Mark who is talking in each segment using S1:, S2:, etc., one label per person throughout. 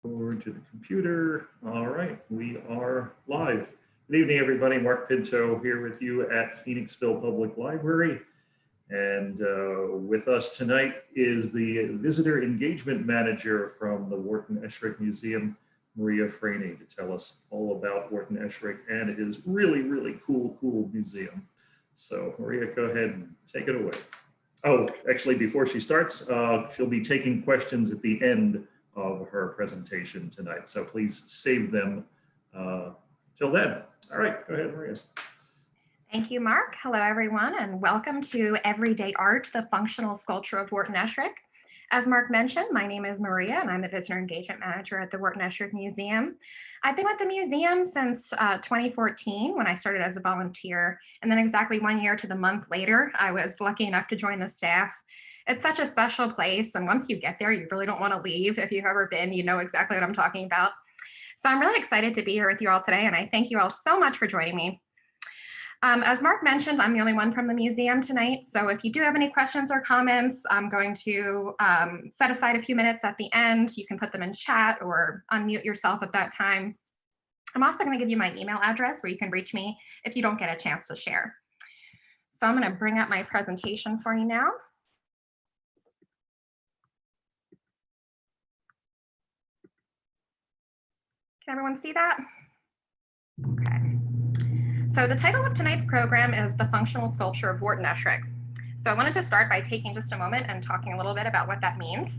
S1: Forward to the computer. All right, we are live. Good evening, everybody. Mark Pinto here with you at Phoenixville Public Library. And with us tonight is the Visitor Engagement Manager from the Wharton Esherick Museum, Maria Franey, to tell us all about Wharton Esherick and his really cool museum. So Maria, go ahead and take it away. Oh, actually, before she starts, she'll be taking questions at the end of her presentation tonight. So please save them till then. All right, go ahead, Maria.
S2: Thank you, Mark. Hello, everyone, and welcome to Everyday Art, the Functional Sculpture of Wharton Esherick. As Mark mentioned, my name is Maria, and I'm the Visitor Engagement Manager at the Wharton Esherick Museum. I've been with the museum since 2014, when I started as a volunteer, and then exactly 1 year to the month later, I was lucky enough to join the staff. It's such a special place, and once you get there, you really don't want to leave. If you've ever been, you know exactly what I'm talking about. So I'm really excited to be here with you all today, and I thank you all so much for joining me. As Mark mentioned, I'm the only one from the museum tonight, so if you do have any questions or comments, I'm going to set aside a few minutes at the end. You can put them in chat or unmute yourself at that time. I'm also going to give you my email address where you can reach me if you don't get a chance to share. So I'm going to bring up my presentation for you now. Can everyone see that? Okay. So the title of tonight's program is The Functional Sculpture of Wharton Esherick. So I wanted to start by taking just a moment and talking a little bit about what that means.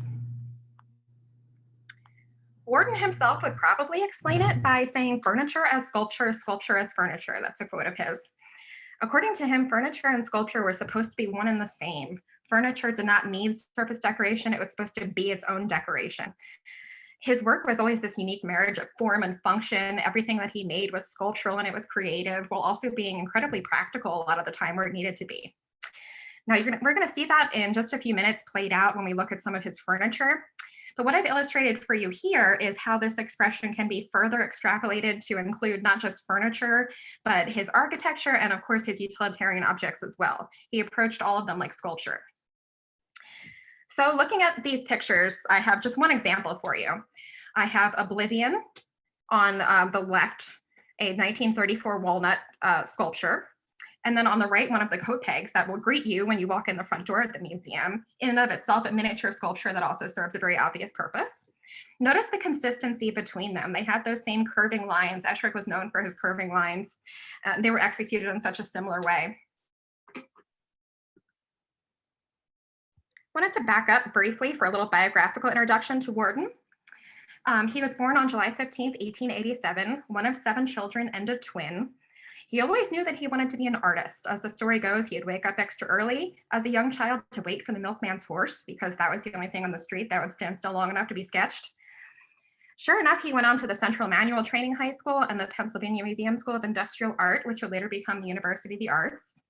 S2: Wharton himself would probably explain it by saying furniture as sculpture, sculpture as furniture. That's a quote of his. According to him, furniture and sculpture were supposed to be one and the same. Furniture did not need surface decoration. It was supposed to be its own decoration. His work was always this unique marriage of form and function. Everything that he made was sculptural and it was creative, while also being incredibly practical a lot of the time where it needed to be. Now, we're going to see that in just a few minutes played out when we look at some of his furniture. But what I've illustrated for you here is how this expression can be further extrapolated to include not just furniture, but his architecture and, of course, his utilitarian objects as well. He approached all of them like sculpture. So looking at these pictures, I have just one example for you. I have Oblivion on the left, a 1934 walnut sculpture. And then on the right, one of the coat pegs that will greet you when you walk in the front door at the museum. In and of itself, a miniature sculpture that also serves a very obvious purpose. Notice the consistency between them. They had those same curving lines. Esherick was known for his curving lines. They were executed in such a similar way. Wanted to back up briefly for a little biographical introduction to Wharton. He was born on July 15th, 1887, one of 7 children and a twin. He always knew that he wanted to be an artist. As the story goes, he'd wake up extra early as a young child to wait for the milkman's horse because that was the only thing on the street that would stand still long enough to be sketched. Sure enough, he went on to the Central Manual Training High School and the Pennsylvania Museum School of Industrial Art, which would later become the University of the Arts.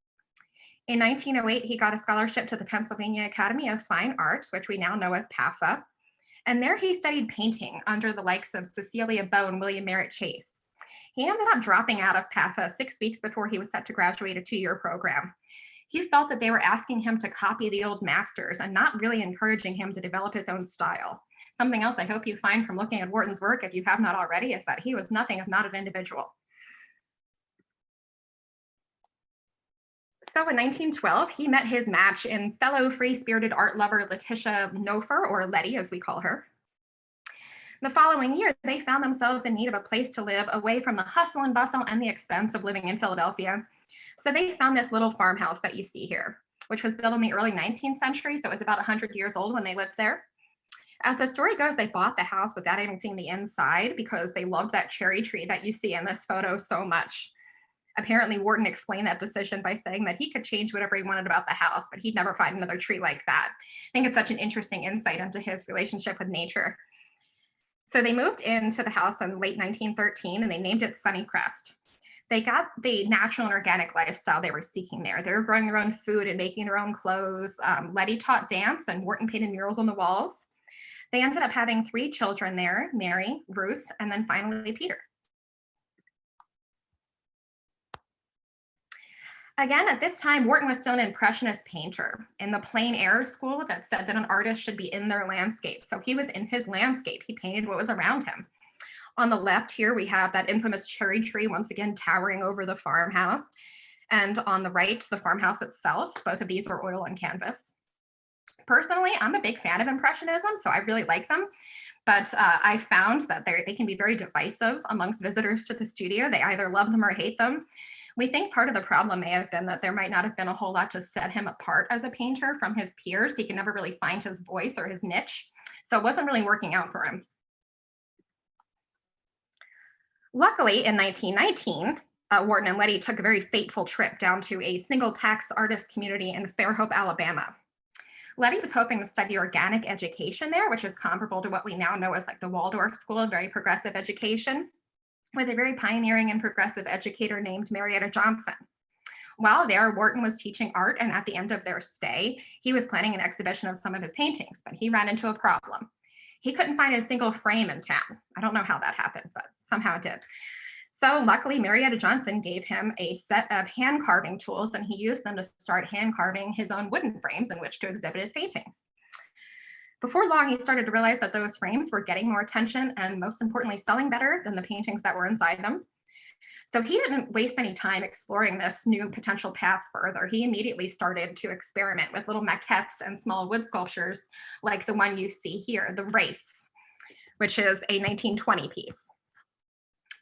S2: In 1908, he got a scholarship to the Pennsylvania Academy of Fine Arts, which we now know as PAFA. And there he studied painting under the likes of Cecilia Beaux and William Merritt Chase. He ended up dropping out of PAFA 6 weeks before he was set to graduate a 2-year program. He felt that they were asking him to copy the old masters and not really encouraging him to develop his own style. Something else I hope you find from looking at Wharton's work, if you have not already, is that he was nothing if not an individual. So in 1912, he met his match in fellow free-spirited art lover Letitia Nofer, or Letty as we call her. The following year, they found themselves in need of a place to live away from the hustle and bustle and the expense of living in Philadelphia. So they found this little farmhouse that you see here, which was built in the early 19th century, so it was about 100 years old when they lived there. As the story goes, they bought the house without even seeing the inside because they loved that cherry tree that you see in this photo so much. Apparently, Wharton explained that decision by saying that he could change whatever he wanted about the house, but he'd never find another tree like that. I think it's such an interesting insight into his relationship with nature. So they moved into the house in late 1913 and they named it Sunny Crest. They got the natural and organic lifestyle they were seeking there. They were growing their own food and making their own clothes. Letty taught dance and Wharton painted murals on the walls. They ended up having 3 children there, Mary, Ruth, and then finally Peter. Again, at this time, Wharton was still an impressionist painter in the plein air school that said that an artist should be in their landscape. So he was in his landscape. He painted what was around him. On the left here, we have that infamous cherry tree, once again, towering over the farmhouse. And on the right, the farmhouse itself. Both of these are oil on canvas. Personally, I'm a big fan of Impressionism, so I really like them. But I found that they can be very divisive amongst visitors to the studio. They either love them or hate them. We think part of the problem may have been that there might not have been a whole lot to set him apart as a painter from his peers. He could never really find his voice or his niche. So it wasn't really working out for him. Luckily, in 1919, Wharton and Letty took a very fateful trip down to a single tax artist community in Fairhope, Alabama. Letty was hoping to study organic education there, which is comparable to what we now know as like the Waldorf School of very progressive education, with a very pioneering and progressive educator named Marietta Johnson. While there, Wharton was teaching art, and at the end of their stay, he was planning an exhibition of some of his paintings, but he ran into a problem. He couldn't find a single frame in town. I don't know how that happened, but somehow it did. So luckily, Marietta Johnson gave him a set of hand carving tools, and he used them to start hand carving his own wooden frames in which to exhibit his paintings. Before long, he started to realize that those frames were getting more attention and, most importantly, selling better than the paintings that were inside them. So he didn't waste any time exploring this new potential path further. He immediately started to experiment with little maquettes and small wood sculptures like the one you see here, the Race, which is a 1920 piece.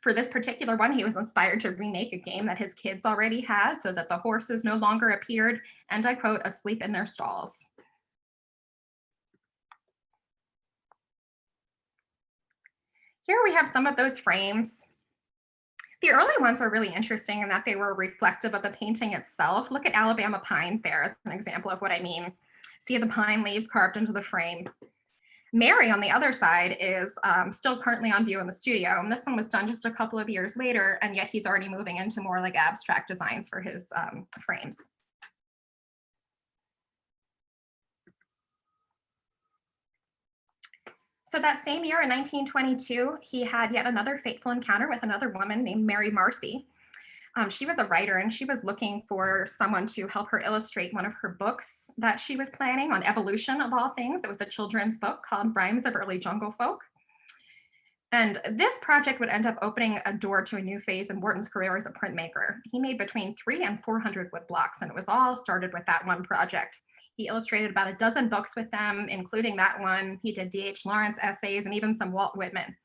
S2: For this particular one, he was inspired to remake a game that his kids already had so that the horses no longer appeared, and I quote, asleep in their stalls. Here we have some of those frames. The early ones were really interesting in that they were reflective of the painting itself. Look at Alabama pines there as an example of what I mean. See the pine leaves carved into the frame. Mary, on the other side, is still currently on view in the studio. And this one was done just a couple of years later, and yet he's already moving into more like abstract designs for his frames. So that same year in 1922, he had yet another fateful encounter with another woman named Mary Marcy. She was a writer, and she was looking for someone to help her illustrate one of her books that she was planning on evolution of all things. It was a children's book called Rhymes of Early Jungle Folk. And this project would end up opening a door to a new phase in Wharton's career as a printmaker. He made between 300 and 400 wood blocks, and it was all started with that one project. He illustrated about a dozen books with them, including that one. He did D.H. Lawrence essays and even some Walt Whitman.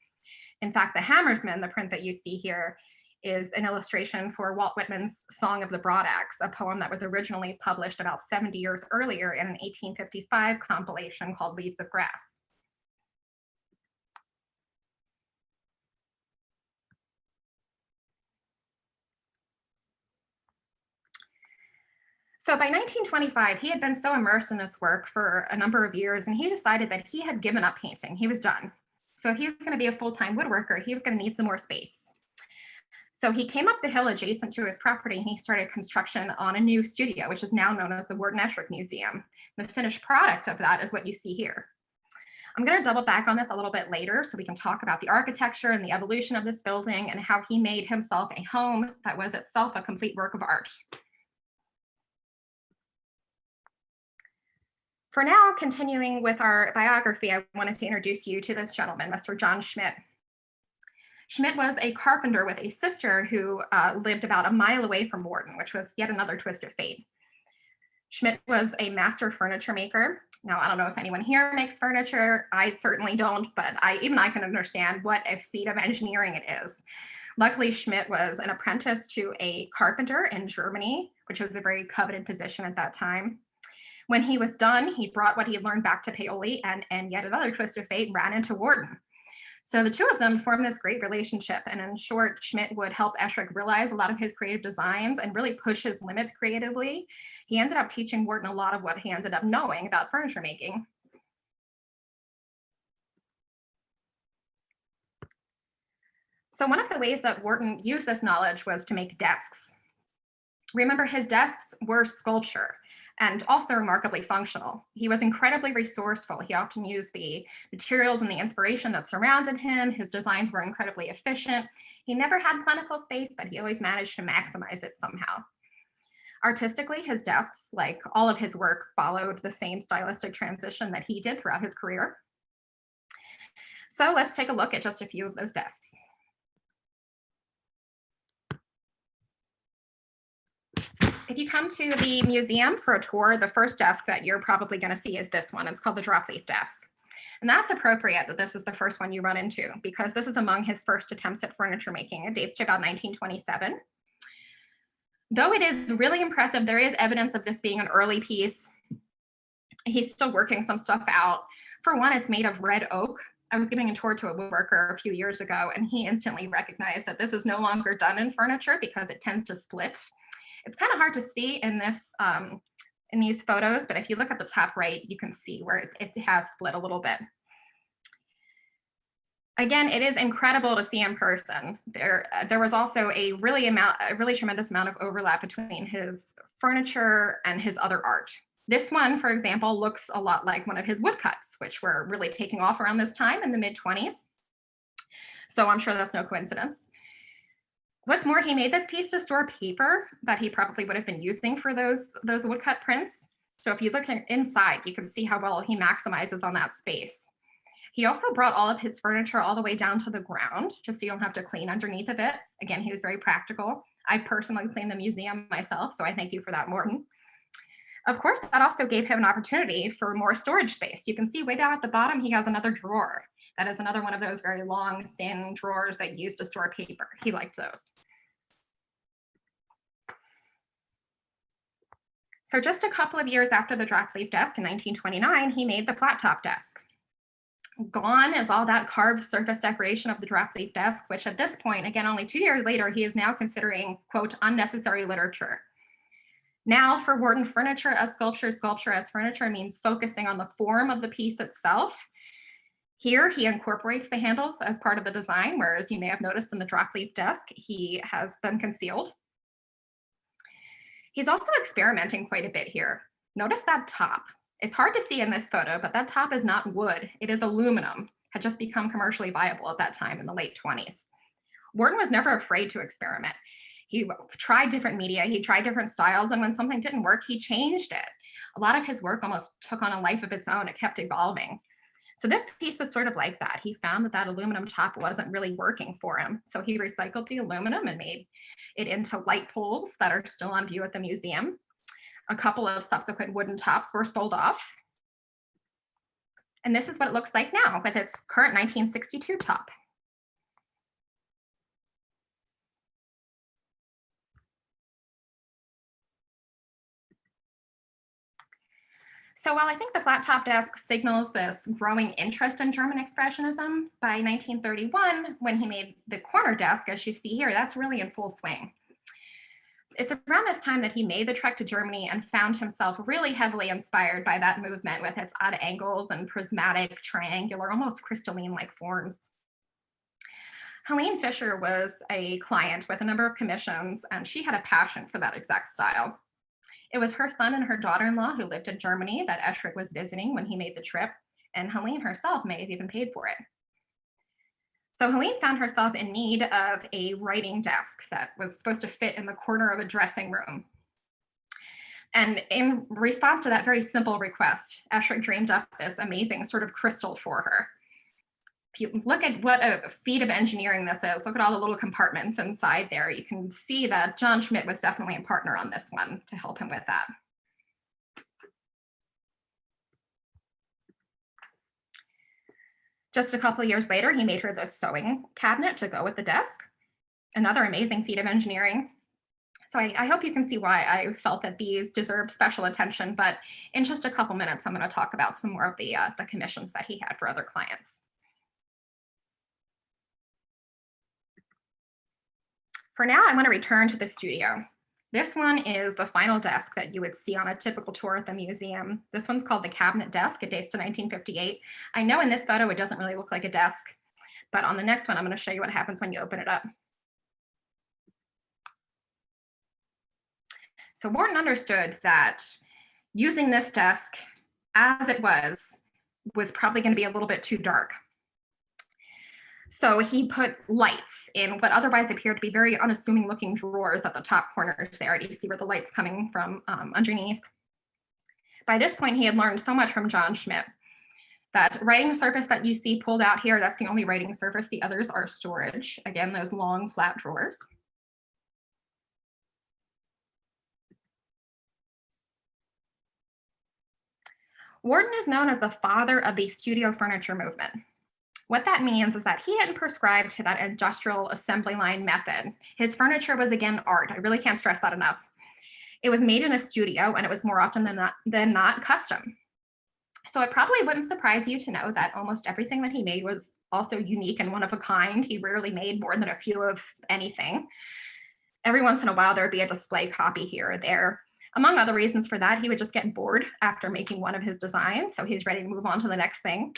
S2: In fact, the Hammersman, the print that you see here, is an illustration for Walt Whitman's Song of the Broad Axe, a poem that was originally published about 70 years earlier in an 1855 compilation called Leaves of Grass. So by 1925, he had been so immersed in this work for a number of years, and he decided that he had given up painting. He was done. So if he was going to be a full-time woodworker, he was going to need some more space. So he came up the hill adjacent to his property, and he started construction on a new studio, which is now known as the Wharton Esherick Museum. The finished product of that is what you see here. I'm going to double back on this a little bit later so we can talk about the architecture and the evolution of this building and how he made himself a home that was itself a complete work of art. For now, continuing with our biography, I wanted to introduce you to this gentleman, Mr. John Schmidt. Schmidt was a carpenter with a sister who lived about a mile away from Wharton, which was yet another twist of fate. Schmidt was a master furniture maker. Now, I don't know if anyone here makes furniture. I certainly don't, but even I can understand what a feat of engineering it is. Luckily, Schmidt was an apprentice to a carpenter in Germany, which was a very coveted position at that time. When he was done, he brought what he had learned back to Paoli, and yet another twist of fate, ran into Wharton. So the two of them formed this great relationship. And in short, Schmidt would help Esherick realize a lot of his creative designs and really push his limits creatively. He ended up teaching Wharton a lot of what he ended up knowing about furniture making. So one of the ways that Wharton used this knowledge was to make desks. Remember, his desks were sculpture and also remarkably functional. He was incredibly resourceful. He often used the materials and the inspiration that surrounded him. His designs were incredibly efficient. He never had plentiful space, but he always managed to maximize it somehow. Artistically, his desks, like all of his work, followed the same stylistic transition that he did throughout his career. So let's take a look at just a few of those desks. If you come to the museum for a tour, the first desk that you're probably going to see is this one. It's called the Dropleaf Desk. And that's appropriate that this is the first one you run into, because this is among his first attempts at furniture making. It dates to about 1927. Though it is really impressive, there is evidence of this being an early piece. He's still working some stuff out. For one, it's made of red oak. I was giving a tour to a woodworker a few years ago, and he instantly recognized that this is no longer done in furniture because it tends to split. It's kind of hard to see in this in these photos, but if you look at the top right, you can see where it has split a little bit. Again, it is incredible to see in person. There was also a really tremendous amount of overlap between his furniture and his other art. This one, for example, looks a lot like one of his woodcuts, which were really taking off around this time in the mid-20s. So I'm sure that's no coincidence. What's more, he made this piece to store paper that he probably would have been using for those woodcut prints. So if you look inside, you can see how well he maximizes on that space. He also brought all of his furniture all the way down to the ground, just so you don't have to clean underneath of it. Again, he was very practical. I personally cleaned the museum myself, so I thank you for that, Wharton. Of course, that also gave him an opportunity for more storage space. You can see way down at the bottom, he has another drawer. That is another one of those very long, thin drawers that you use to store paper. He liked those. So just a couple of years after the Dropleaf Desk in 1929, he made the flat top desk. Gone is all that carved surface decoration of the Dropleaf Desk, which at this point, again, only 2 years later, he is now considering, quote, unnecessary literature. Now for Wharton, furniture as sculpture, sculpture as furniture means focusing on the form of the piece itself. Here, he incorporates the handles as part of the design, whereas you may have noticed in the Dropleaf Desk, he has them concealed. He's also experimenting quite a bit here. Notice that top. It's hard to see in this photo, but that top is not wood. It is aluminum, had just become commercially viable at that time in the late 20s. Wharton was never afraid to experiment. He tried different media, he tried different styles, and when something didn't work, he changed it. A lot of his work almost took on a life of its own. It kept evolving. So this piece was sort of like that. He found that that aluminum top wasn't really working for him. So he recycled the aluminum and made it into light poles that are still on view at the museum. A couple of subsequent wooden tops were sold off. And this is what it looks like now with its current 1962 top. So while I think the flat top desk signals this growing interest in German Expressionism, by 1931, when he made the corner desk, as you see here, that's really in full swing. It's around this time that he made the trek to Germany and found himself really heavily inspired by that movement with its odd angles and prismatic, triangular, almost crystalline-like forms. Helene Fischer was a client with a number of commissions, and she had a passion for that exact style. It was her son and her daughter-in-law who lived in Germany that Esherick was visiting when he made the trip, and Helene herself may have even paid for it. So Helene found herself in need of a writing desk that was supposed to fit in the corner of a dressing room. And in response to that very simple request, Esherick dreamed up this amazing sort of crystal for her. If you look at what a feat of engineering this is, look at all the little compartments inside there. You can see that John Schmidt was definitely a partner on this one to help him with that. Just a couple of years later, he made her the sewing cabinet to go with the desk. Another amazing feat of engineering. So I hope you can see why I felt that these deserve special attention, but in just a couple minutes, I'm going to talk about some more of the commissions that he had for other clients. For now, I want to return to the studio. This one is the final desk that you would see on a typical tour at the museum. This one's called the cabinet desk. It dates to 1958. I know in this photo, it doesn't really look like a desk, but on the next one, I'm going to show you what happens when you open it up. So Wharton understood that using this desk as it was probably going to be a little bit too dark. So he put lights in what otherwise appeared to be very unassuming looking drawers at the top corners there. Do you see where the light's coming from underneath? By this point, he had learned so much from John Schmidt. That writing surface that you see pulled out here, that's the only writing surface. The others are storage. Again, those long flat drawers. Wharton is known as the father of the studio furniture movement. What that means is that he hadn't prescribed to that industrial assembly line method. His furniture was, again, art. I really can't stress that enough. It was made in a studio, and it was more often than not custom. So it probably wouldn't surprise you to know that almost everything that he made was also unique and one of a kind. He rarely made more than a few of anything. Every once in a while, there would be a display copy here or there. Among other reasons for that, he would just get bored after making one of his designs, so he's ready to move on to the next thing.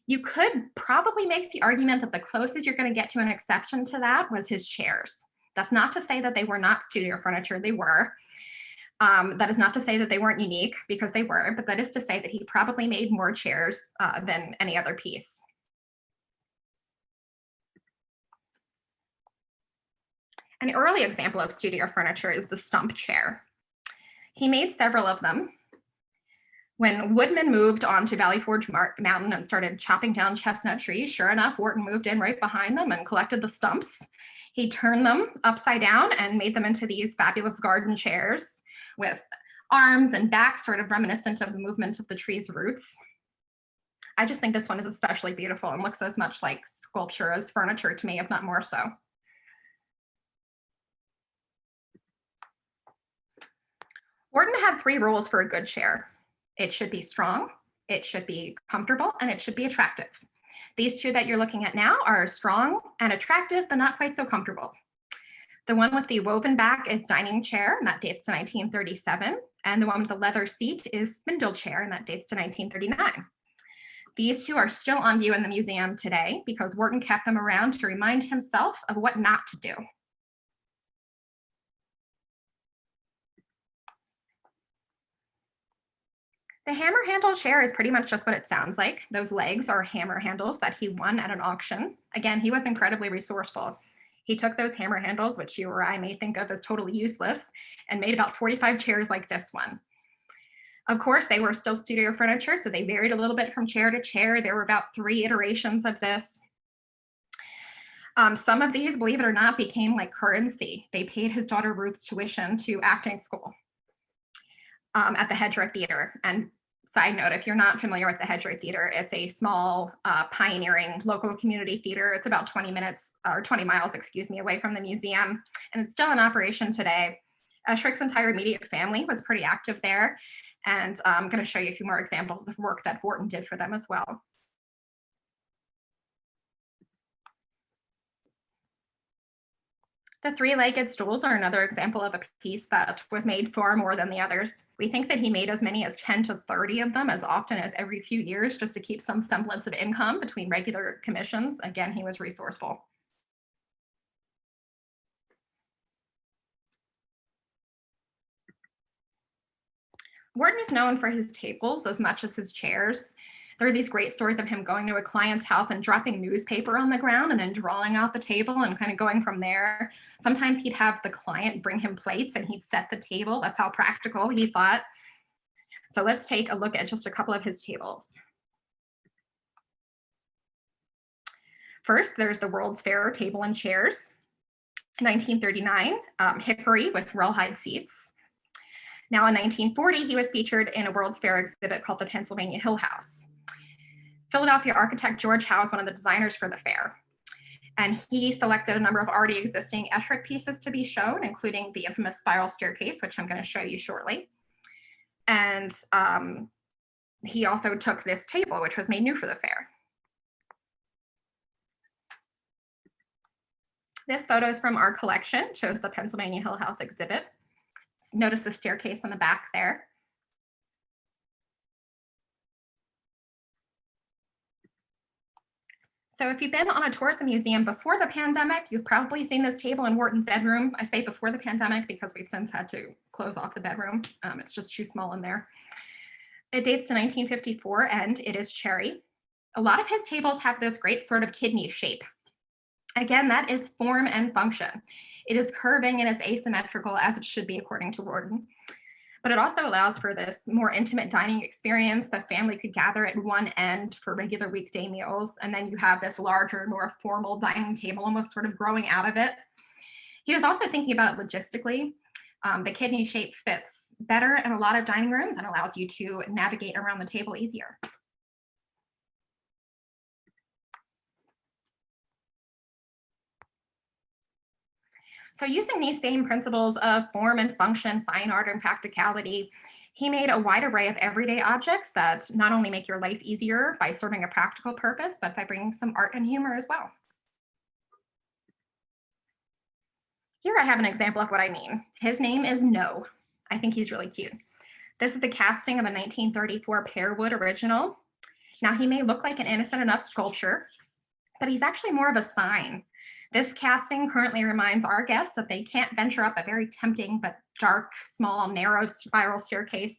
S2: You could probably make the argument that the closest you're going to get to an exception to that was his chairs. That's not to say that they were not studio furniture, they were. That is not to say that they weren't unique, because they were, but that is to say that he probably made more chairs than any other piece. An early example of studio furniture is the Stump Chair. He made several of them. When woodmen moved on to Valley Forge Mountain and started chopping down chestnut trees, sure enough, Wharton moved in right behind them and collected the stumps. He turned them upside down and made them into these fabulous garden chairs with arms and backs sort of reminiscent of the movement of the tree's roots. I just think this one is especially beautiful and looks as much like sculpture as furniture to me, if not more so. Wharton had 3 rules for a good chair. It should be strong, it should be comfortable, and it should be attractive. These 2 that you're looking at now are strong and attractive, but not quite so comfortable. The one with the woven back is dining chair, and that dates to 1937. And the one with the leather seat is spindle chair, and that dates to 1939. These 2 are still on view in the museum today because Wharton kept them around to remind himself of what not to do. The hammer handle chair is pretty much just what it sounds like. Those legs are hammer handles that he won at an auction. Again, he was incredibly resourceful. He took those hammer handles, which you or I may think of as totally useless, and made about 45 chairs like this one. Of course, they were still studio furniture, so they varied a little bit from chair to chair. There were about 3 iterations of this. Some of these, believe it or not, became like currency. They paid his daughter Ruth's tuition to acting school at the Hedgerow Theater. And side note, if you're not familiar with the Hedgerow Theater, it's a small, pioneering local community theater. It's about 20 miles, away from the museum, and it's still in operation today. Esherick's entire immediate family was pretty active there, and I'm going to show you a few more examples of work that Wharton did for them as well. The three-legged stools are another example of a piece that was made far more than the others. We think that he made as many as 10 to 30 of them as often as every few years just to keep some semblance of income between regular commissions. Again, he was resourceful. Wharton is known for his tables as much as his chairs. There are these great stories of him going to a client's house and dropping newspaper on the ground and then drawing out the table and kind of going from there. Sometimes he'd have the client bring him plates and he'd set the table. That's how practical he thought. So let's take a look at just a couple of his tables. First, there's the World's Fair table and chairs. 1939, hickory with rawhide seats. Now in 1940, he was featured in a World's Fair exhibit called the Pennsylvania Hill House. Philadelphia architect George Howe is one of the designers for the fair. And he selected a number of already existing Esherick pieces to be shown, including the infamous spiral staircase, which I'm going to show you shortly. And he also took this table, which was made new for the fair. This photo is from our collection, it shows the Pennsylvania Hill House exhibit. Notice the staircase on the back there. So if you've been on a tour at the museum before the pandemic, you've probably seen this table in Wharton's bedroom. I say before the pandemic because we've since had to close off the bedroom. It's just too small in there. It dates to 1954 and it is cherry. A lot of his tables have this great sort of kidney shape. Again, that is form and function. It is curving and it's asymmetrical as it should be according to Wharton. But it also allows for this more intimate dining experience. The family could gather at one end for regular weekday meals, and then you have this larger, more formal dining table almost sort of growing out of it. He was also thinking about it logistically. The kidney shape fits better in a lot of dining rooms and allows you to navigate around the table easier. So using these same principles of form and function, fine art and practicality, he made a wide array of everyday objects that not only make your life easier by serving a practical purpose, but by bringing some art and humor as well. Here I have an example of what I mean. His name is No. I think he's really cute. This is a casting of a 1934 Pearwood original. Now he may look like an innocent enough sculpture, but he's actually more of a sign. This casting currently reminds our guests that they can't venture up a very tempting but dark, small, narrow spiral staircase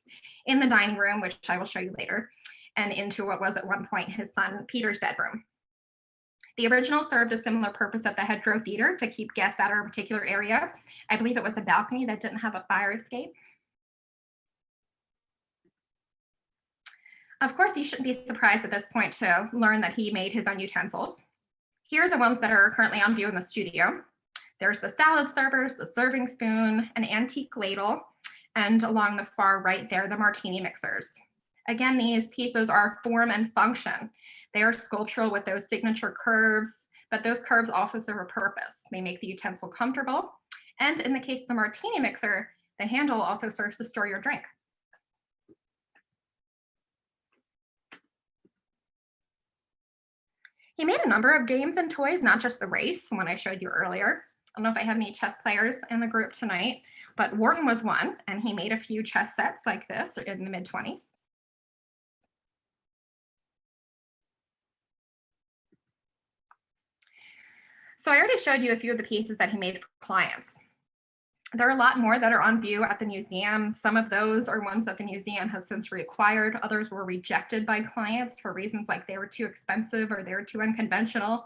S2: in the dining room, which I will show you later, and into what was at one point his son Peter's bedroom. The original served a similar purpose at the Hedgerow Theater to keep guests out of a particular area. I believe it was the balcony that didn't have a fire escape. Of course, you shouldn't be surprised at this point to learn that he made his own utensils. Here are the ones that are currently on view in the studio. There's the salad servers, the serving spoon, an antique ladle, and along the far right there, the martini mixers. Again, these pieces are form and function. They are sculptural with those signature curves, but those curves also serve a purpose. They make the utensil comfortable. And in the case of the martini mixer, the handle also serves to store your drink. He made a number of games and toys, not just the race, the one I showed you earlier. I don't know if I have any chess players in the group tonight, but Wharton was one, and he made a few chess sets like this in the mid-20s. So I already showed you a few of the pieces that he made for clients. There are a lot more that are on view at the museum. Some of those are ones that the museum has since reacquired. Others were rejected by clients for reasons like they were too expensive or they were too unconventional.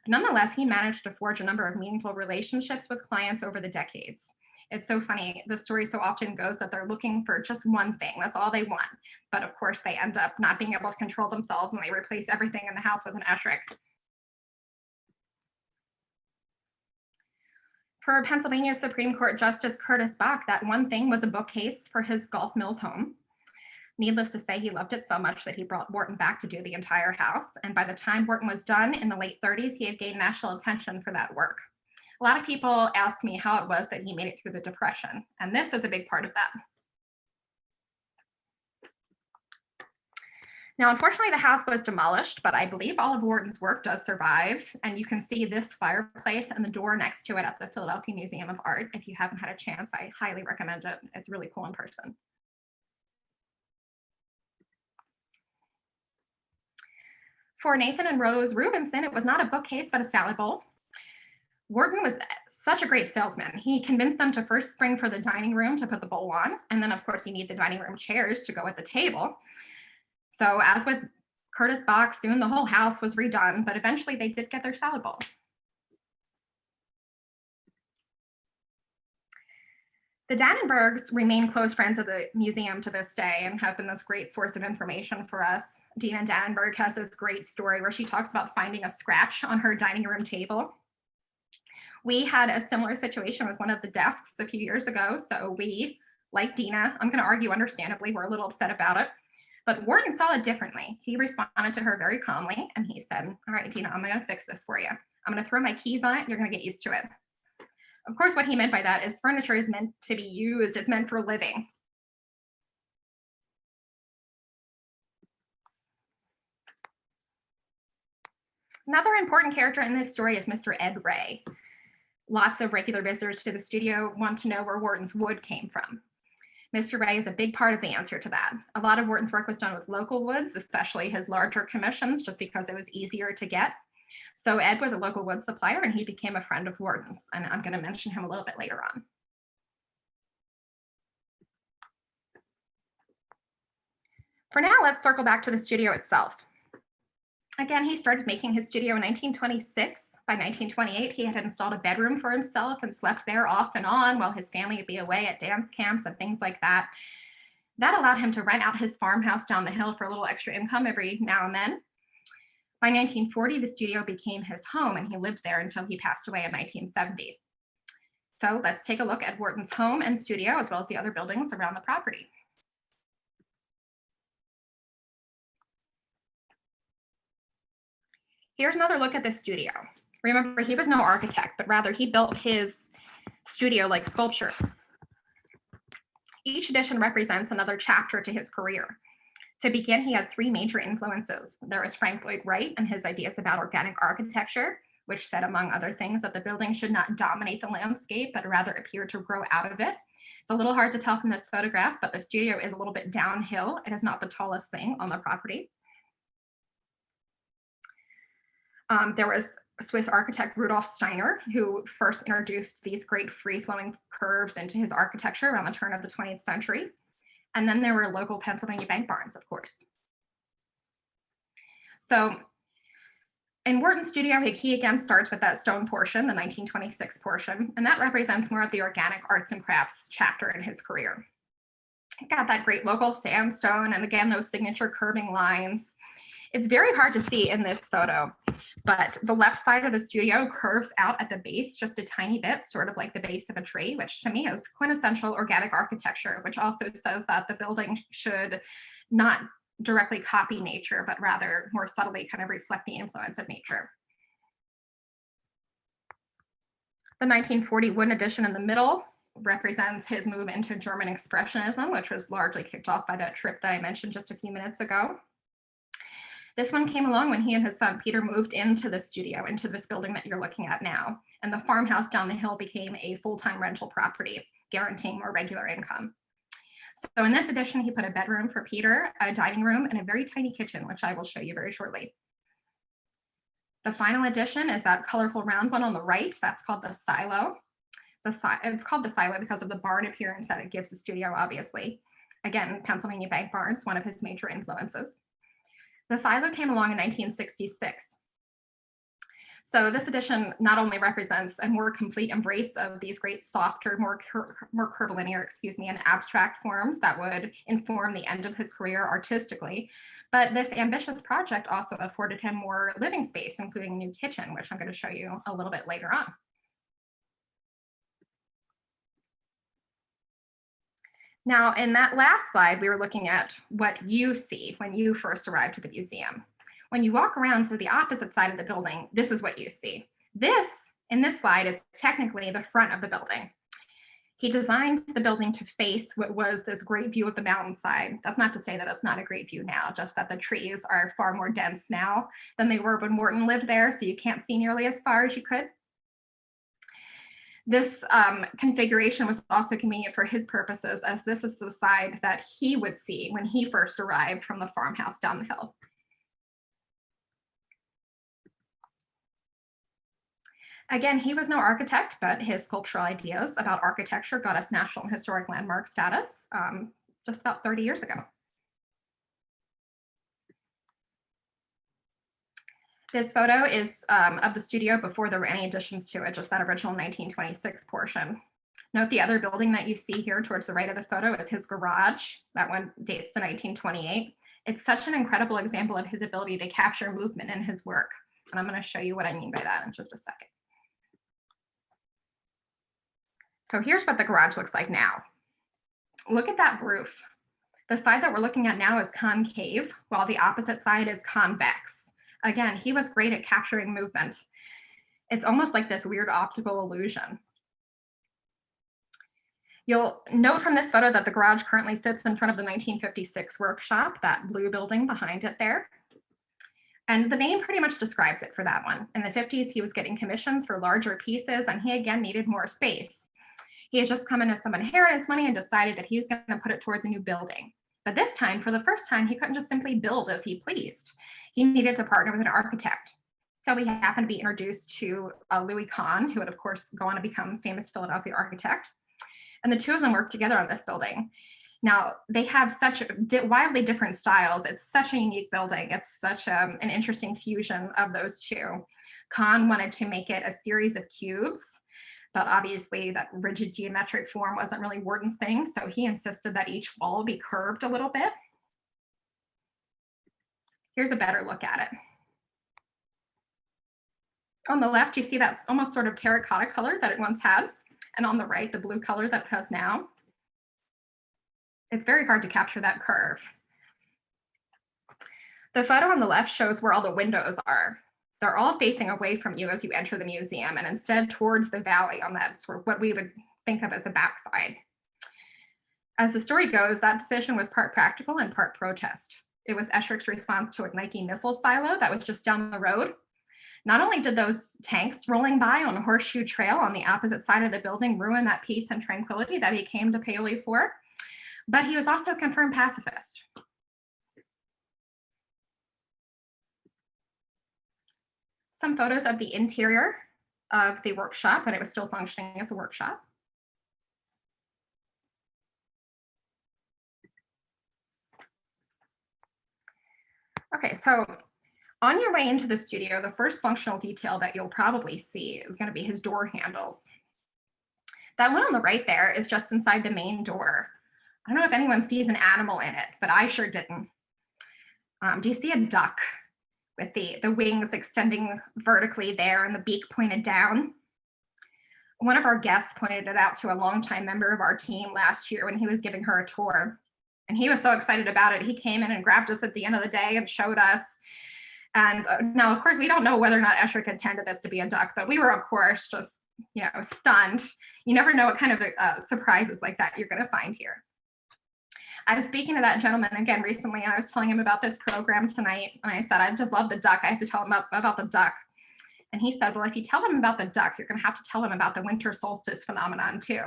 S2: Nonetheless, he managed to forge a number of meaningful relationships with clients over the decades. It's so funny. The story so often goes that they're looking for just one thing. That's all they want. But of course, they end up not being able to control themselves and they replace everything in the house with an Esherick. For Pennsylvania Supreme Court Justice Curtis Bach, that one thing was a bookcase for his Gulf Mills home. Needless to say, he loved it so much that he brought Wharton back to do the entire house. And by the time Wharton was done in the late 30s, he had gained national attention for that work. A lot of people ask me how it was that he made it through the Depression, and this is a big part of that. Now, unfortunately, the house was demolished, but I believe all of Wharton's work does survive. And you can see this fireplace and the door next to it at the Philadelphia Museum of Art. If you haven't had a chance, I highly recommend it. It's really cool in person. For Nathan and Rose Rubinson, it was not a bookcase, but a salad bowl. Wharton was such a great salesman. He convinced them to first spring for the dining room to put the bowl on. And then, of course, you need the dining room chairs to go at the table. So as with Curtis Bach, soon the whole house was redone, but eventually they did get their salad bowl. The Dannenbergs remain close friends of the museum to this day and have been this great source of information for us. Dina Dannenberg has this great story where she talks about finding a scratch on her dining room table. We had a similar situation with one of the desks a few years ago. So we, like Dina, I'm going to argue understandably, we're a little upset about it. But Wharton saw it differently. He responded to her very calmly and he said, all right, Dina, I'm going to fix this for you. I'm going to throw my keys on it. You're going to get used to it. Of course, what he meant by that is furniture is meant to be used. It's meant for living. Another important character in this story is Mr. Ed Ray. Lots of regular visitors to the studio want to know where Wharton's wood came from. Mr. Ray is a big part of the answer to that. A lot of Wharton's work was done with local woods, especially his larger commissions, just because it was easier to get. So Ed was a local wood supplier and he became a friend of Wharton's, and I'm going to mention him a little bit later on. For now, let's circle back to the studio itself. Again, he started making his studio in 1926. By 1928, he had installed a bedroom for himself and slept there off and on while his family would be away at dance camps and things like that. That allowed him to rent out his farmhouse down the hill for a little extra income every now and then. By 1940, the studio became his home, and he lived there until he passed away in 1970. So let's take a look at Wharton's home and studio, as well as the other buildings around the property. Here's another look at the studio. Remember, he was no architect, but rather he built his studio like sculpture. Each edition represents another chapter to his career. To begin, he had three major influences. There was Frank Lloyd Wright and his ideas about organic architecture, which said, among other things, that the building should not dominate the landscape, but rather appear to grow out of it. It's a little hard to tell from this photograph, but the studio is a little bit downhill. It is not the tallest thing on the property. There was Swiss architect Rudolf Steiner, who first introduced these great free-flowing curves into his architecture around the turn of the 20th century. And then there were local Pennsylvania bank barns, of course. So in Wharton's studio, he again starts with that stone portion, the 1926 portion, and that represents more of the organic arts and crafts chapter in his career. Got that great local sandstone, and again, those signature curving lines. It's very hard to see in this photo, but the left side of the studio curves out at the base just a tiny bit, sort of like the base of a tree, which to me is quintessential organic architecture, which also says that the building should not directly copy nature, but rather more subtly kind of reflect the influence of nature. The 1940 wooden addition in the middle represents his move into German Expressionism, which was largely kicked off by that trip that I mentioned just a few minutes ago. This one came along when he and his son Peter moved into the studio, into this building that you're looking at now, and the farmhouse down the hill became a full-time rental property, guaranteeing more regular income. So in this edition, he put a bedroom for Peter, a dining room, and a very tiny kitchen, which I will show you very shortly. The final addition is that colorful round one on the right. That's called the silo. It's called the silo because of the barn appearance that it gives the studio, obviously. Again, Pennsylvania bank barns, one of his major influences. The silo came along in 1966. So this edition not only represents a more complete embrace of these great softer, more curvilinear, and abstract forms that would inform the end of his career artistically, but this ambitious project also afforded him more living space, including a new kitchen, which I'm going to show you a little bit later on. Now, in that last slide, we were looking at what you see when you first arrive to the museum. When you walk around to the opposite side of the building, this is what you see. This, in this slide, is technically the front of the building. He designed the building to face what was this great view of the mountainside. That's not to say that it's not a great view now, just that the trees are far more dense now than they were when Wharton lived there, so you can't see nearly as far as you could. This configuration was also convenient for his purposes, as this is the side that he would see when he first arrived from the farmhouse down the hill. Again, he was no architect, but his sculptural ideas about architecture got us National Historic Landmark status just about 30 years ago. This photo is of the studio before there were any additions to it, just that original 1926 portion. Note the other building that you see here towards the right of the photo is his garage. That one dates to 1928. It's such an incredible example of his ability to capture movement in his work. And I'm going to show you what I mean by that in just a second. So here's what the garage looks like now. Look at that roof. The side that we're looking at now is concave, while the opposite side is convex. Again, he was great at capturing movement. It's almost like this weird optical illusion. You'll note from this photo that the garage currently sits in front of the 1956 workshop, that blue building behind it there. And the name pretty much describes it for that one. In the 50s, he was getting commissions for larger pieces, and he again needed more space. He had just come into some inheritance money and decided that he was going to put it towards a new building. But this time, for the first time, he couldn't just simply build as he pleased. He needed to partner with an architect. So he happened to be introduced to Louis Kahn, who would, of course, go on to become a famous Philadelphia architect. And the two of them worked together on this building. Now, they have such wildly different styles. It's such a unique building. It's such an interesting fusion of those two. Kahn wanted to make it a series of cubes, but obviously that rigid geometric form wasn't really Wharton's thing, so he insisted that each wall be curved a little bit. Here's a better look at it. On the left, you see that almost sort of terracotta color that it once had, and on the right, the blue color that it has now. It's very hard to capture that curve. The photo on the left shows where all the windows are. They're all facing away from you as you enter the museum, and instead towards the valley on that sort of what we would think of as the backside. As the story goes, that decision was part practical and part protest. It was Esherick's response to a Nike missile silo that was just down the road. Not only did those tanks rolling by on a horseshoe trail on the opposite side of the building ruin that peace and tranquility that he came to Paoli for, but he was also a confirmed pacifist. Some photos of the interior of the workshop when it was still functioning as a workshop. Okay, so on your way into the studio, the first functional detail that you'll probably see is going to be his door handles. That one on the right there is just inside the main door. I don't know if anyone sees an animal in it, but I sure didn't. Do you see a duck with the wings extending vertically there and the beak pointed down? One of our guests pointed it out to a longtime member of our team last year when he was giving her a tour. And he was so excited about it. He came in and grabbed us at the end of the day and showed us. And now, of course, we don't know whether or not Esherick intended this to be a duck, but we were, of course, just, stunned. You never know what kind of surprises like that you're going to find here. I was speaking to that gentleman again recently, and I was telling him about this program tonight. And I said, I just love the duck. I have to tell him about the duck. And he said, well, if you tell him about the duck, you're going to have to tell him about the winter solstice phenomenon too.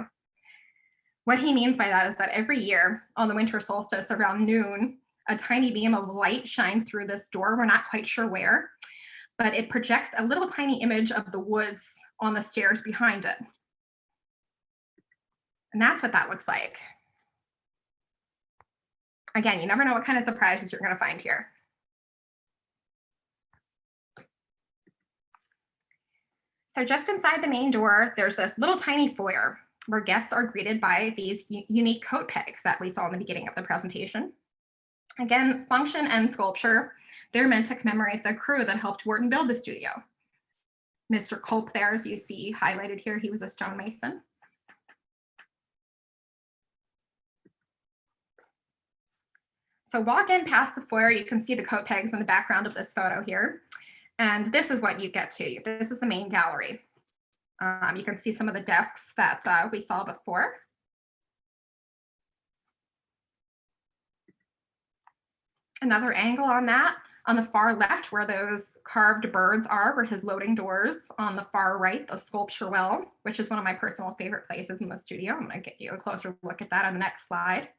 S2: What he means by that is that every year on the winter solstice around noon, a tiny beam of light shines through this door. We're not quite sure where, but it projects a little tiny image of the woods on the stairs behind it. And that's what that looks like. Again, you never know what kind of surprises you're going to find here. So just inside the main door, there's this little tiny foyer where guests are greeted by these unique coat pegs that we saw in the beginning of the presentation. Again, function and sculpture, they're meant to commemorate the crew that helped Wharton build the studio. Mr. Culp there, as you see highlighted here, he was a stonemason. So walk in past the foyer, you can see the coat pegs in the background of this photo here. And this is what you get to. This is the main gallery. You can see some of the desks that we saw before. Another angle on that, on the far left where those carved birds are, were his loading doors. On the far right, the sculpture well, which is one of my personal favorite places in the studio. I'm going to get you a closer look at that on the next slide.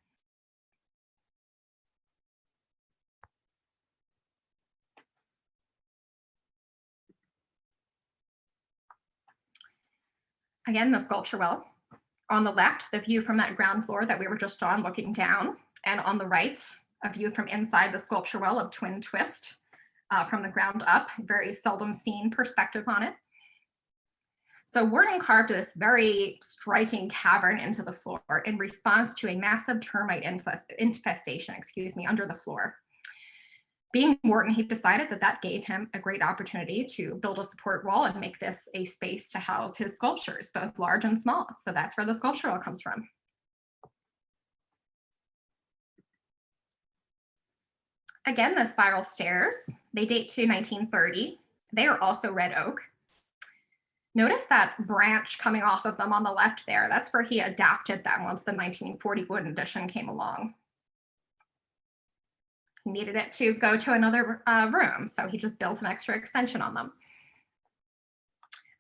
S2: Again, the sculpture well. On the left, the view from that ground floor that we were just on looking down. And on the right, a view from inside the sculpture well of Twin Twist from the ground up, very seldom seen perspective on it. So Wharton carved this very striking cavern into the floor in response to a massive termite infestation, under the floor. Being Wharton, he decided that that gave him a great opportunity to build a support wall and make this a space to house his sculptures, both large and small. So that's where the sculpture wall comes from. Again, the spiral stairs, they date to 1930. They are also red oak. Notice that branch coming off of them on the left there. That's where he adapted them once the 1940 wooden edition came along. He needed it to go to another room, so he just built an extra extension on them.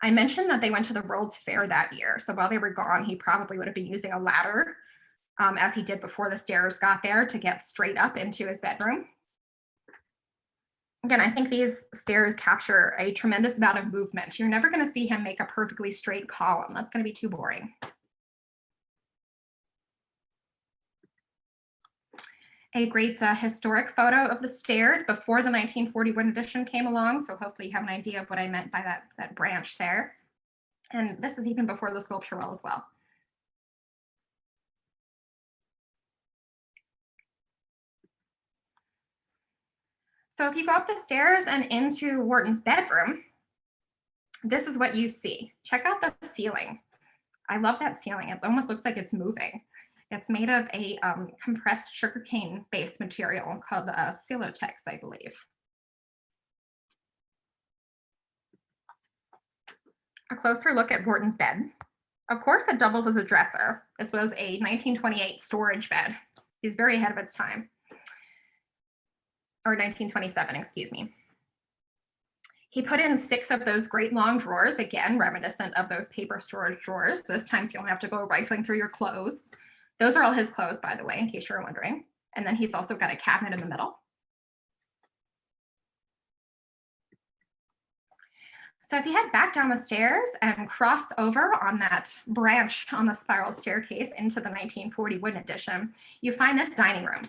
S2: I mentioned that they went to the World's Fair that year, so while they were gone, he probably would have been using a ladder, as he did before the stairs got there, to get straight up into his bedroom. Again, I think these stairs capture a tremendous amount of movement. You're never going to see him make a perfectly straight column. That's going to be too boring. a great historic photo of the stairs before the 1941 edition came along. So hopefully you have an idea of what I meant by that branch there. And this is even before the sculpture wall as well. So if you go up the stairs and into Wharton's bedroom, this is what you see. Check out the ceiling. I love that ceiling. It almost looks like it's moving. It's made of a compressed sugarcane based material called Celotex, I believe. A closer look at Wharton's bed. Of course, it doubles as a dresser. This was a 1928 storage bed. It's very ahead of its time. Or 1927, excuse me. He put in 6 of those great long drawers, again, reminiscent of those paper storage drawers. This time, so you don't have to go rifling through your clothes. Those are all his clothes, by the way, in case you're wondering. And then he's also got a cabinet in the middle. So if you head back down the stairs and cross over on that branch on the spiral staircase into the 1940 wooden edition, you find this dining room.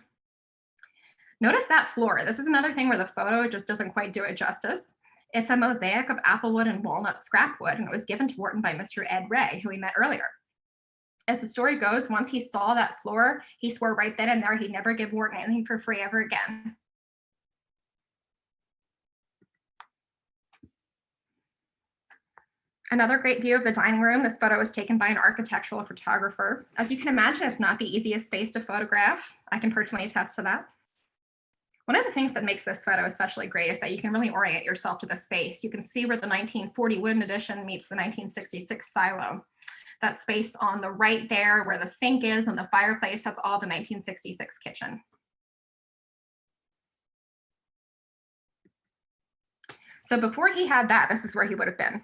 S2: Notice that floor. This is another thing where the photo just doesn't quite do it justice. It's a mosaic of applewood and walnut scrap wood, and it was given to Wharton by Mr. Ed Ray, who we met earlier. As the story goes, once he saw that floor, he swore right then and there he'd never give Wharton anything for free ever again. Another great view of the dining room. This photo was taken by an architectural photographer. As you can imagine, it's not the easiest space to photograph. I can personally attest to that. One of the things that makes this photo especially great is that you can really orient yourself to the space. You can see where the 1940 wooden edition meets the 1966 silo. That space on the right there where the sink is and the fireplace, that's all the 1966 kitchen. So before he had that, this is where he would have been.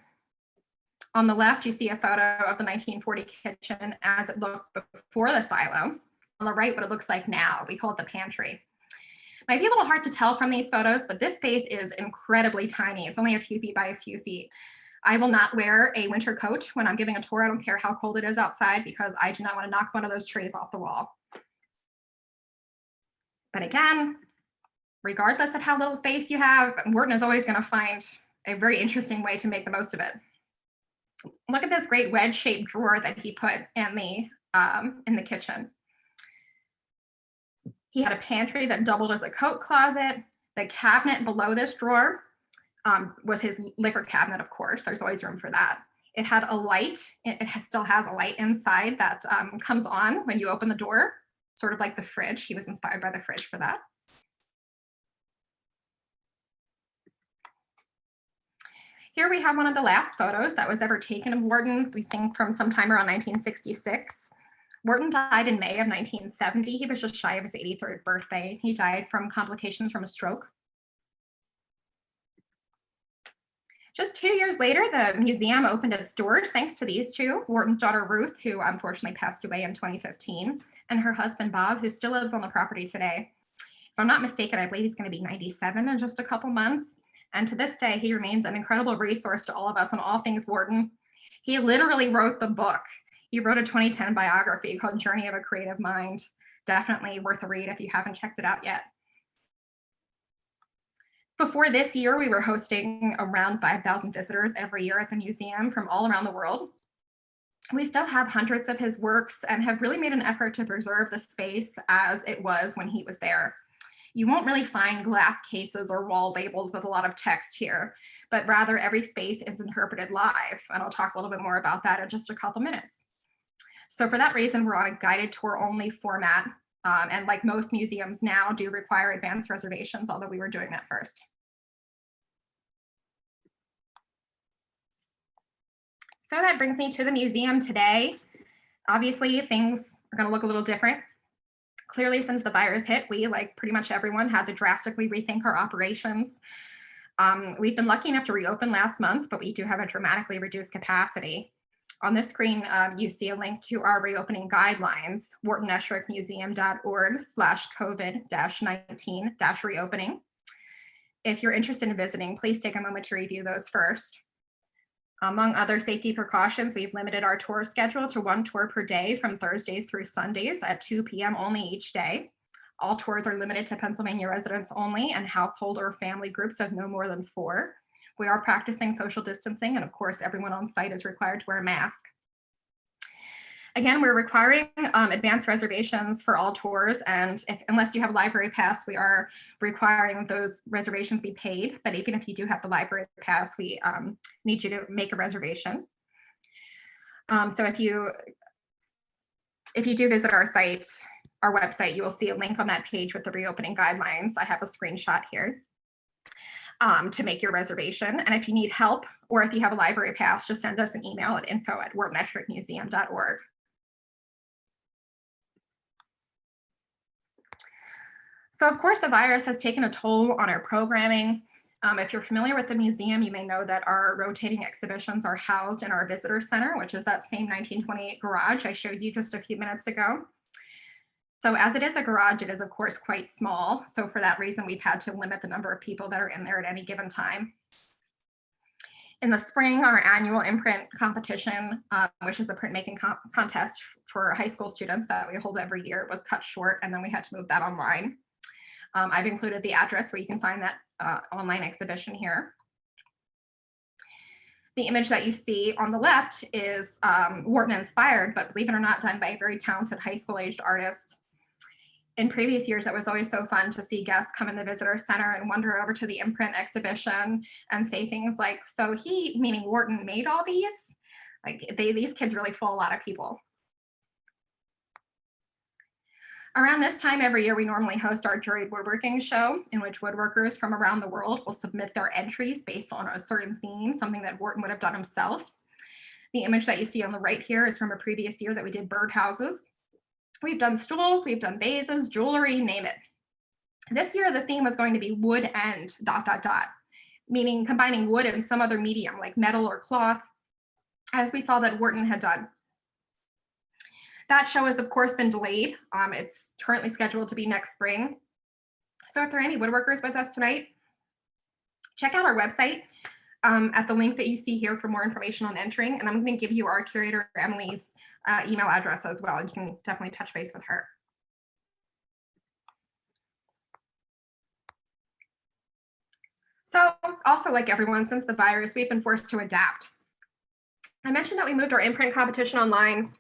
S2: On the left, you see a photo of the 1940 kitchen as it looked before the silo. On the right, what it looks like now. We call it the pantry. Might be a little hard to tell from these photos, but this space is incredibly tiny. It's only a few feet by a few feet. I will not wear a winter coat when I'm giving a tour. I don't care how cold it is outside because I do not want to knock one of those trays off the wall. But again, regardless of how little space you have, Wharton is always going to find a very interesting way to make the most of it. Look at this great wedge-shaped drawer that he put in the kitchen. He had a pantry that doubled as a coat closet. The cabinet below this drawer was his liquor cabinet, of course. There's always room for that. It had a light. It still has a light inside that comes on when you open the door, sort of like the fridge. He was inspired by the fridge for that. Here we have one of the last photos that was ever taken of Wharton, we think from sometime around 1966. Wharton died in May of 1970. He was just shy of his 83rd birthday. He died from complications from a stroke. Just 2 years later, the museum opened its doors thanks to these two, Wharton's daughter Ruth, who unfortunately passed away in 2015, and her husband Bob, who still lives on the property today. If I'm not mistaken, I believe he's going to be 97 in just a couple months. And to this day, he remains an incredible resource to all of us on all things Wharton. He literally wrote the book. He wrote a 2010 biography called Journey of a Creative Mind. Definitely worth a read if you haven't checked it out yet. Before this year, we were hosting around 5,000 visitors every year at the museum from all around the world. We still have hundreds of his works and have really made an effort to preserve the space as it was when he was there. You won't really find glass cases or wall labels with a lot of text here, but rather every space is interpreted live. And I'll talk a little bit more about that in just a couple minutes. So for that reason, we're on a guided tour only format. And like most museums now do require advanced reservations, although we were doing that first. So that brings me to the museum today. Obviously, things are going to look a little different. Clearly, since the virus hit, we, like pretty much everyone, had to drastically rethink our operations. We've been lucky enough to reopen last month, but we do have a dramatically reduced capacity. On this screen, you see a link to our reopening guidelines, whartonesherickmuseum.org/COVID-19-reopening. If you're interested in visiting, please take a moment to review those first. Among other safety precautions, we've limited our tour schedule to 1 tour per day from Thursdays through Sundays at 2 p.m. only each day. All tours are limited to Pennsylvania residents only and household or family groups of no more than 4. We are practicing social distancing, and of course, everyone on site is required to wear a mask. Again, we're requiring advanced reservations for all tours, and unless you have a library pass, we are requiring those reservations be paid. But even if you do have the library pass, we need you to make a reservation. So if you do visit our site, our website, you will see a link on that page with the reopening guidelines. I have a screenshot here to make your reservation. And if you need help, or if you have a library pass, just send us an email at info@whartonesherickmuseum.org. So of course, the virus has taken a toll on our programming. If you're familiar with the museum, you may know that our rotating exhibitions are housed in our visitor center, which is that same 1928 garage I showed you just a few minutes ago. So as it is a garage, it is of course quite small. So for that reason, we've had to limit the number of people that are in there at any given time. In the spring, our annual imprint competition, which is a printmaking contest for high school students that we hold every year, was cut short, and then we had to move that online. I've included the address where you can find that online exhibition here. The image that you see on the left is Wharton inspired, but believe it or not, done by a very talented high school aged artist. In previous years, it was always so fun to see guests come in the visitor center and wander over to the imprint exhibition and say things like, "So he," meaning Wharton, "made all these?" Like these kids really fool a lot of people. Around this time every year, we normally host our juried woodworking show, in which woodworkers from around the world will submit their entries based on a certain theme, something that Wharton would have done himself. The image that you see on the right here is from a previous year that we did birdhouses. We've done stools, we've done vases, jewelry, name it. This year, the theme was going to be wood and ... meaning combining wood and some other medium like metal or cloth, as we saw that Wharton had done. That show has, of course, been delayed. It's currently scheduled to be next spring. So if there are any woodworkers with us tonight, check out our website at the link that you see here for more information on entering. And I'm going to give you our curator, Emily's email address as well. You can definitely touch base with her. So also, like everyone, since the virus, we've been forced to adapt. I mentioned that we moved our imprint competition online.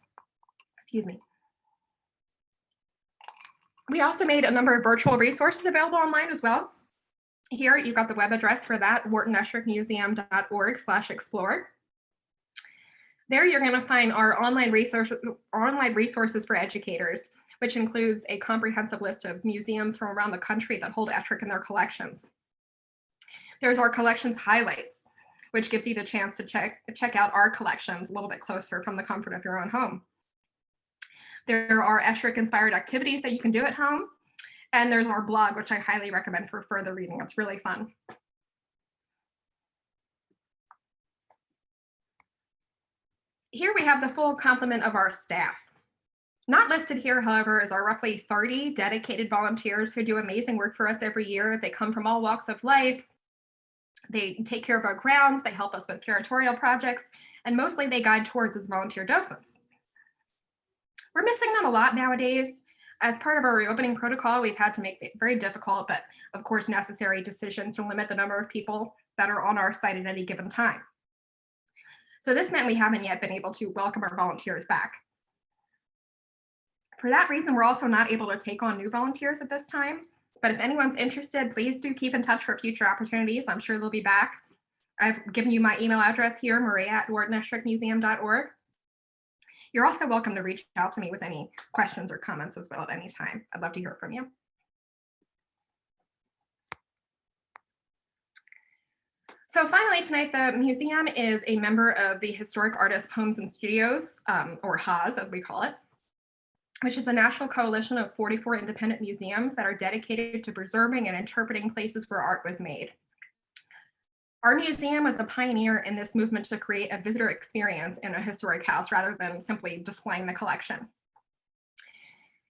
S2: Excuse me. We also made a number of virtual resources available online as well. Here, you've got the web address for that, whartonesherickmuseum.org/explore. There, you're going to find our online resources for educators, which includes a comprehensive list of museums from around the country that hold Esherick in their collections. There's our collections highlights, which gives you the chance to check out our collections a little bit closer from the comfort of your own home. There are Esherick-inspired activities that you can do at home. And there's our blog, which I highly recommend for further reading. It's really fun. Here we have the full complement of our staff. Not listed here, however, is our roughly 30 dedicated volunteers who do amazing work for us every year. They come from all walks of life. They take care of our grounds. They help us with curatorial projects. And mostly they guide tours as volunteer docents. We're missing them a lot nowadays. As part of our reopening protocol, we've had to make very difficult, but of course necessary decisions to limit the number of people that are on our site at any given time. So this meant we haven't yet been able to welcome our volunteers back. For that reason, we're also not able to take on new volunteers at this time, but if anyone's interested, please do keep in touch for future opportunities. I'm sure they'll be back. I've given you my email address here, maria@whartonesherickmuseum.org. You're also welcome to reach out to me with any questions or comments as well at any time. I'd love to hear from you. So finally tonight, the museum is a member of the Historic Artists Homes and Studios, or HAS as we call it, which is a national coalition of 44 independent museums that are dedicated to preserving and interpreting places where art was made. Our museum was a pioneer in this movement to create a visitor experience in a historic house rather than simply displaying the collection.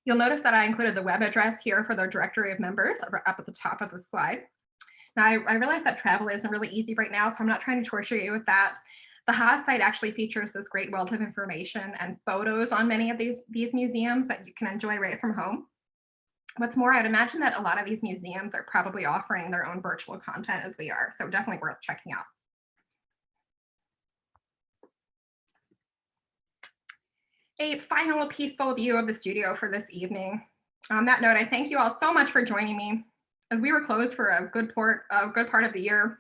S2: You'll notice that I included the web address here for the directory of members up at the top of the slide. Now, I realize that travel isn't really easy right now, so I'm not trying to torture you with that. The HAAS site actually features this great wealth of information and photos on many of these museums that you can enjoy right from home. What's more, I'd imagine that a lot of these museums are probably offering their own virtual content as we are, so definitely worth checking out. A final peaceful view of the studio for this evening. On that note, I thank you all so much for joining me. As we were closed for a good part of the year,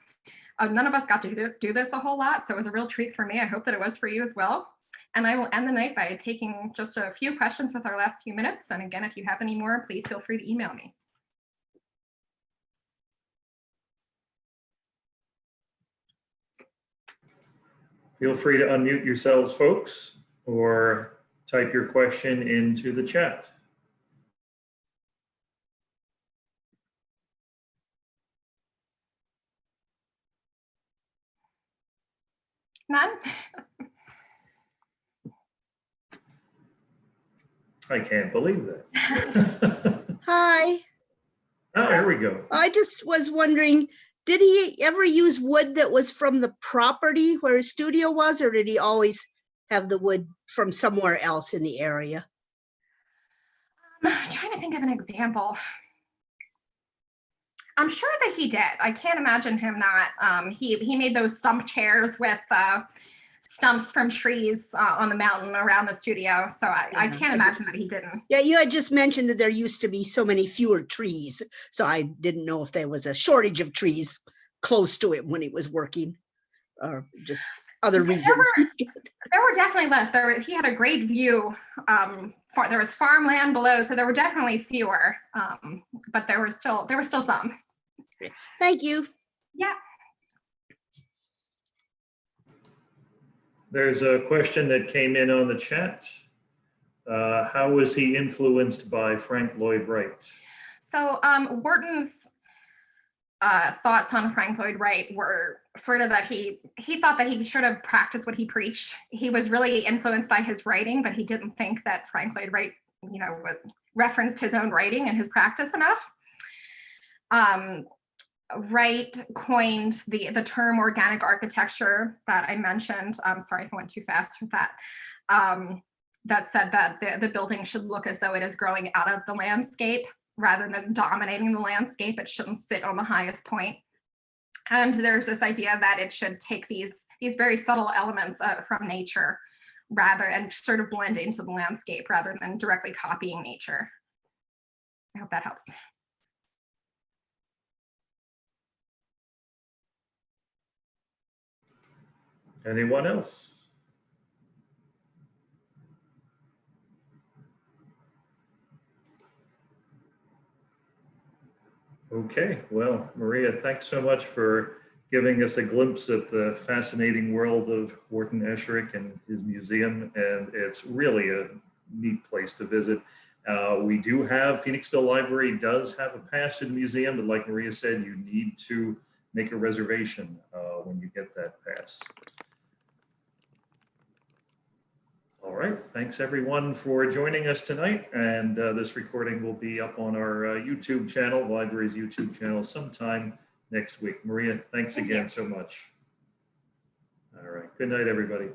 S2: none of us got to do this a whole lot, so it was a real treat for me. I hope that it was for you as well. And I will end the night by taking just a few questions with our last few minutes. And again, if you have any more, please feel free to email me.
S1: Feel free to unmute yourselves, folks, or type your question into the chat.
S2: None?
S1: I can't believe that.
S3: Hi,
S1: Oh, here we go.
S3: I just was wondering, did he ever use wood that was from the property where his studio was, or did he always have the wood from somewhere else in the area?
S2: I'm trying to think of an example. I'm sure that he did. I can't imagine him not. He made those stump chairs with stumps from trees on the mountain around the studio. So I can't imagine that he didn't.
S3: Yeah, you had just mentioned that there used to be so many fewer trees. So I didn't know if there was a shortage of trees close to it when he was working, or just other reasons.
S2: There were definitely less. He had a great view. There was farmland below, so there were definitely fewer, but there were still some.
S3: Thank you.
S2: Yeah.
S1: There's a question that came in on the chat. How was he influenced by Frank Lloyd Wright?
S2: So Wharton's thoughts on Frank Lloyd Wright were sort of that he thought that he should have practiced what he preached. He was really influenced by his writing, but he didn't think that Frank Lloyd Wright, referenced his own writing and his practice enough. Wright coined the term organic architecture that I mentioned. I'm sorry if I went too fast with that. That said that the building should look as though it is growing out of the landscape rather than dominating the landscape. It shouldn't sit on the highest point. And there's this idea that it should take these very subtle elements from nature and sort of blend into the landscape rather than directly copying nature. I hope that helps.
S1: Anyone else? Okay, well, Maria, thanks so much for giving us a glimpse at the fascinating world of Wharton Esherick and his museum, and it's really a neat place to visit. We do have, Phoenixville Library does have a pass to the museum, but like Maria said, you need to make a reservation when you get that pass. All right, thanks everyone for joining us tonight. And this recording will be up on our YouTube channel, the library's YouTube channel, sometime next week. Maria, thanks again so much. All right, good night, everybody.